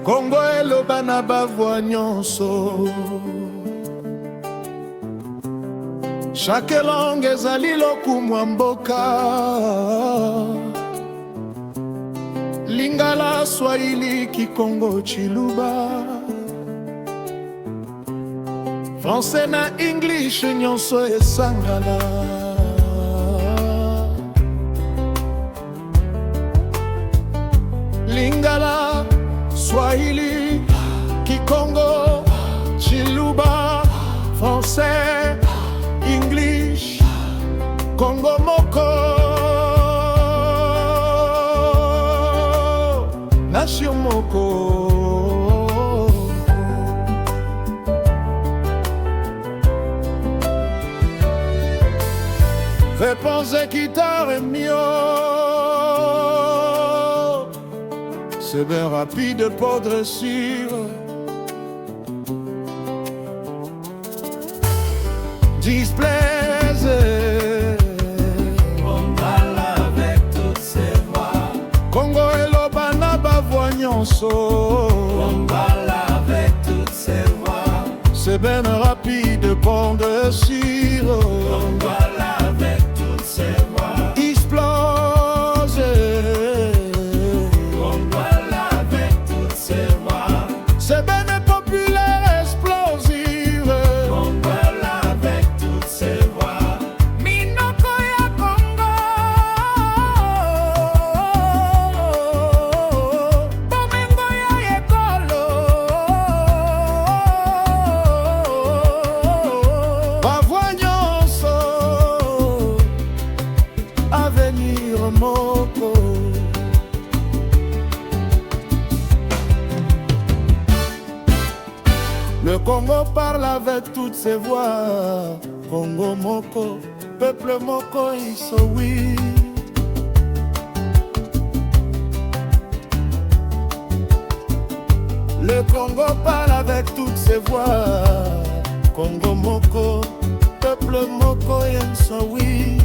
Congo eloba na bavwa nyonso. Chaque langue ezali lokumwa mboka. Lingala, Swahili, Kikongo, Chiluba. Français na English nyonso esangana. Lingala, Swahili, Kikongo, Chiluba, Français, English, Congo moko, nation moko. Réponse guitare mio, c'est bien rapide pour dressure. Displaise, on parle avec toutes ses voix. Congo eloba na bavwa nyonso. On parle avec toutes ses voix. C'est bien rapide pour dressure. On parle avec toutes ses voix. Explose, on parle avec toutes ses voix. c'est bien populaire, explosive. On parle avec toutes ses voix. Minoko ya Congo, Bomengo ya ekolo. Bavwa nyonso, avenir moko. Le Congo parle avec toutes ses voix. Congo moko, peuple moko isowi. Le Congo parle avec toutes ses voix. Congo moko, peuple moko isowi.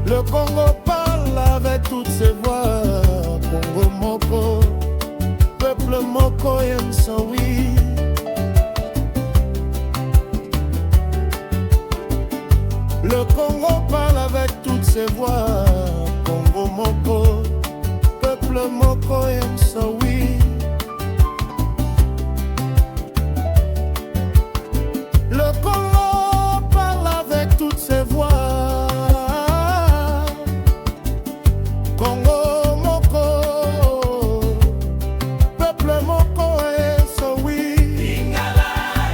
Le Congo parle avec toutes ses voix. Congo moko, peuple moko yensawi. Le Congo parle avec toutes ses voix. Congo moko, peuple moko yensawi. Le Congo parle avec toutes ses voix. Congo moko, peuple moko esowi. Lingala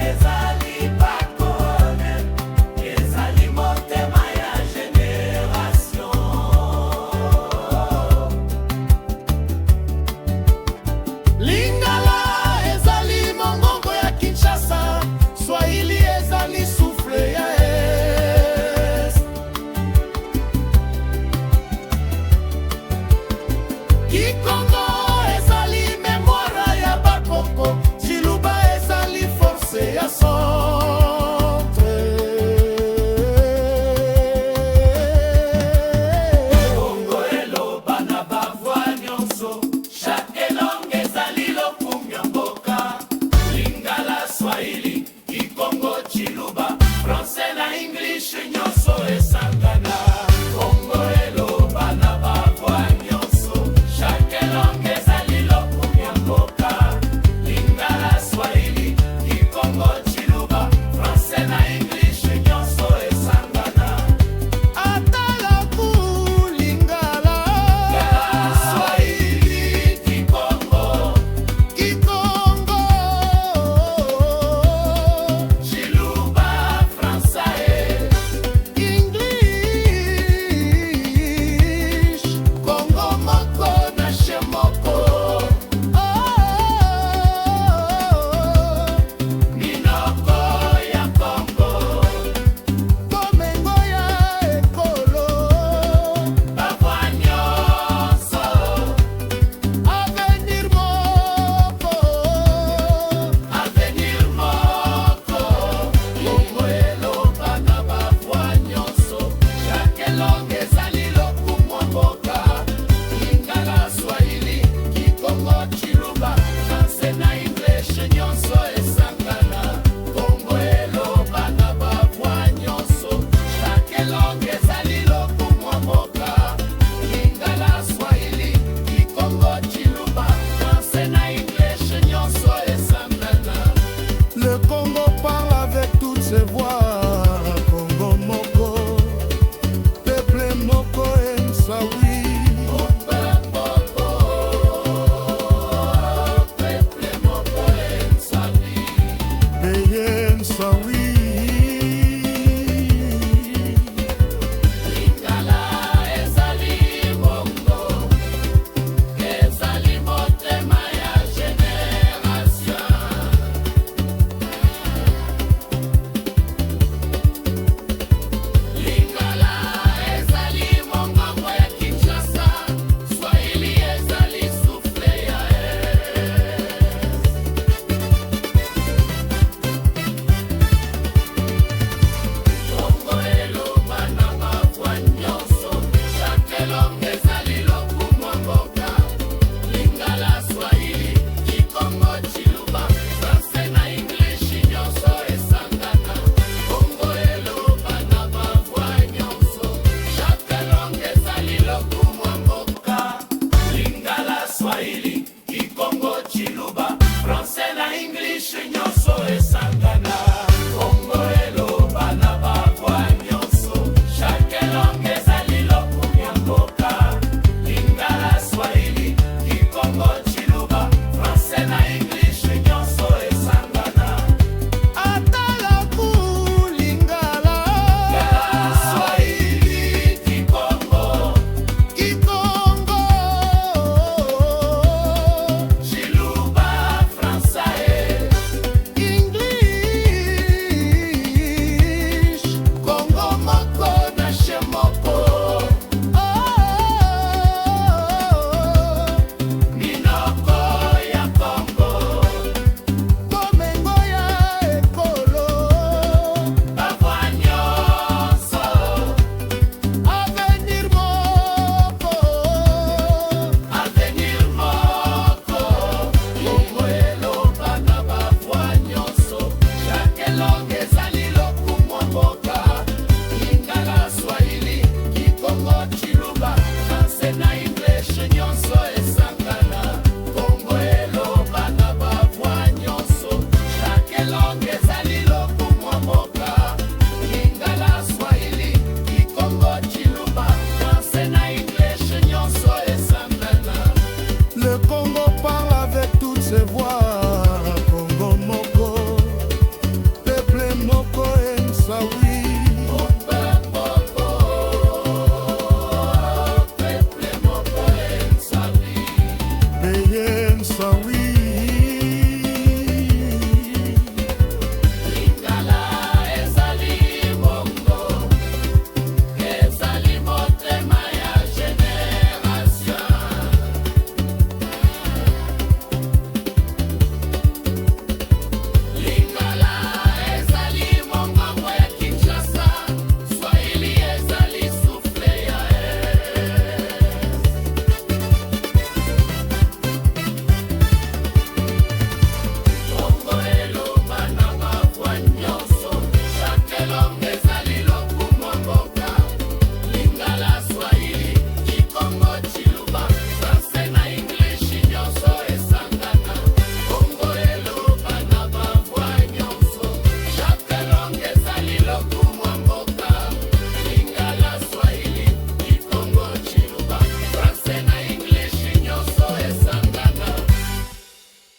ezali bakone, ezali motema ya génération.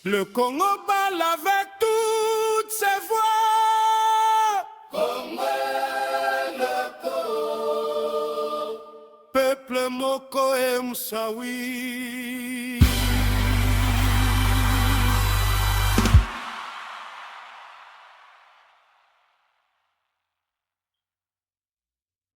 Le Congo parle avec toutes ses voix. Congo, le Congo. Peuple Moko et Moussaoui.